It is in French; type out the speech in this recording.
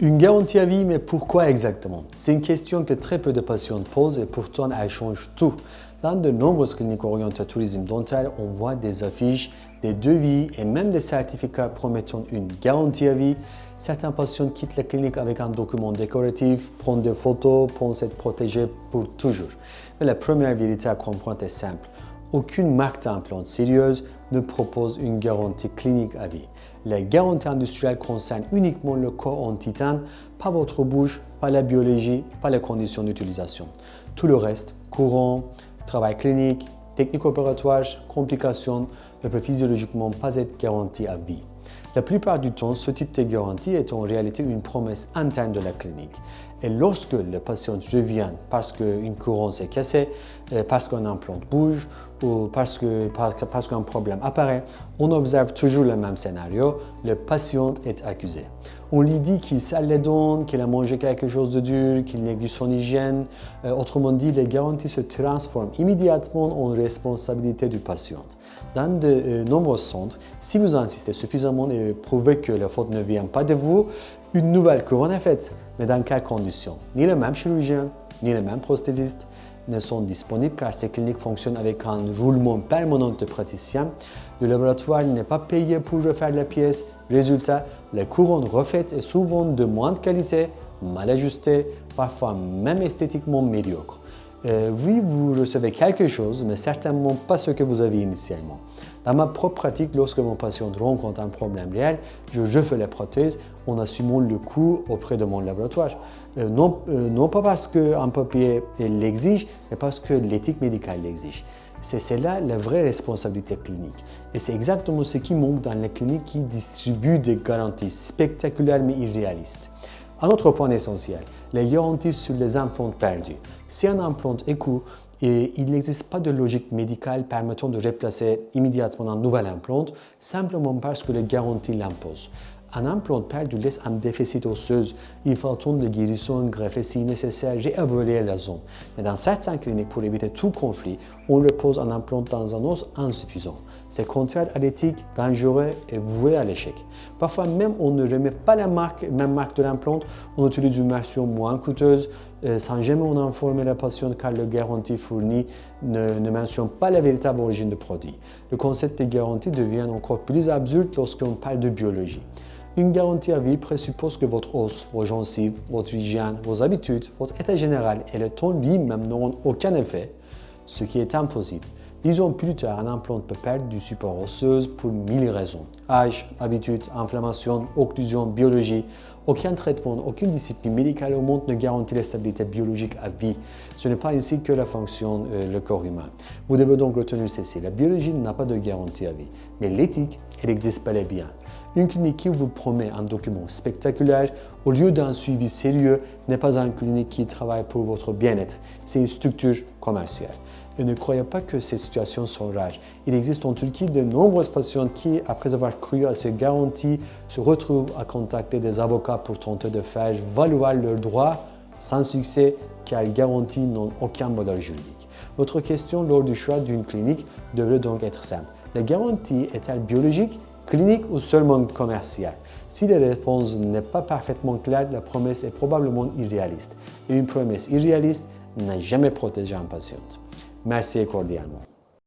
Une garantie à vie, mais pourquoi exactement? C'est une question que très peu de patients posent et pourtant elle change tout. Dans de nombreuses cliniques orientées au tourisme dental, on voit des affiches, des devis et même des certificats promettant une garantie à vie. Certains patients quittent la clinique avec un document décoratif, prennent des photos, pensent être protégés pour toujours. Mais la première vérité à comprendre est simple. Aucune marque d'implant sérieuse ne propose une garantie clinique à vie. Les garanties industrielles concernent uniquement le corps en titane, pas votre bouche, pas la biologie, pas les conditions d'utilisation. Tout le reste, courant, travail clinique, technique opératoire, complications, ne peut physiologiquement pas être garanti à vie. La plupart du temps, ce type de garantie est en réalité une promesse interne de la clinique. Et lorsque le patient revient parce qu'une couronne s'est cassée, parce qu'un implant bouge ou parce qu'un problème apparaît, on observe toujours le même scénario, le patient est accusé. On lui dit qu'il sale les dents, qu'il a mangé quelque chose de dur, qu'il néglige son hygiène. Autrement dit, les garanties se transforment immédiatement en responsabilité du patient. Dans de nombreux centres, si vous insistez suffisamment et prouvez que la faute ne vient pas de vous, une nouvelle couronne est faite. Mais dans quelles conditions? Ni le même chirurgien, ni le même prothésiste ne sont disponibles car ces cliniques fonctionnent avec un roulement permanent de praticiens. Le laboratoire n'est pas payé pour refaire la pièce. Résultat, les couronnes refaites est souvent de moindre qualité, mal ajustées, parfois même esthétiquement médiocres. Oui, vous recevez quelque chose, mais certainement pas ce que vous aviez initialement. Dans ma propre pratique, lorsque mon patient rencontre un problème réel, je refais la prothèse en assumant le coût auprès de mon laboratoire. Non pas parce qu'un papier l'exige, mais parce que l'éthique médicale l'exige. C'est là la vraie responsabilité clinique. Et c'est exactement ce qui manque dans les cliniques qui distribuent des garanties spectaculaires mais irréalistes. Un autre point essentiel, les garanties sur les implants perdus. Si un implant est court, il n'existe pas de logique médicale permettant de remplacer immédiatement un nouvel implant simplement parce que les garanties l'imposent. Un implant perdu laisse un déficit osseux. Il faut attendre la guérison, greffer si nécessaire, réévaluer la zone. Mais dans certaines cliniques, pour éviter tout conflit, on repose un implant dans un os insuffisant. C'est contraire à l'éthique, dangereux et voué à l'échec. Parfois même, on ne remet pas la même marque de l'implant, on utilise une version moins coûteuse, sans jamais en informer la patiente car le garantie fourni ne mentionne pas la véritable origine du produit. Le concept de garantie devient encore plus absurde lorsqu'on parle de biologie. Une garantie à vie présuppose que votre os, vos gencives, votre hygiène, vos habitudes, votre état général et le temps lui-même n'auront aucun effet, ce qui est impossible. Disons plus tard, un implant peut perdre du support osseux pour 1000 raisons. Âge, habitude, inflammation, occlusion, biologie. Aucun traitement, aucune discipline médicale au monde ne garantit la stabilité biologique à vie. Ce n'est pas ainsi que fonctionne le corps humain. Vous devez donc retenir ceci. La biologie n'a pas de garantie à vie, mais l'éthique, elle existe bel et bien. Une clinique qui vous promet un document spectaculaire au lieu d'un suivi sérieux n'est pas une clinique qui travaille pour votre bien-être, c'est une structure commerciale. Et ne croyez pas que ces situations sont rares. Il existe en Turquie de nombreux patients qui, après avoir cru à ces garanties, se retrouvent à contacter des avocats pour tenter de faire valoir leurs droits sans succès car les garanties n'ont aucun modèle juridique. Votre question lors du choix d'une clinique devrait donc être simple. La garantie est-elle biologique, clinique ou seulement commerciale? Si la réponse n'est pas parfaitement claire, la promesse est probablement irréaliste. Et une promesse irréaliste n'a jamais protégé un patient. Merci cordialement.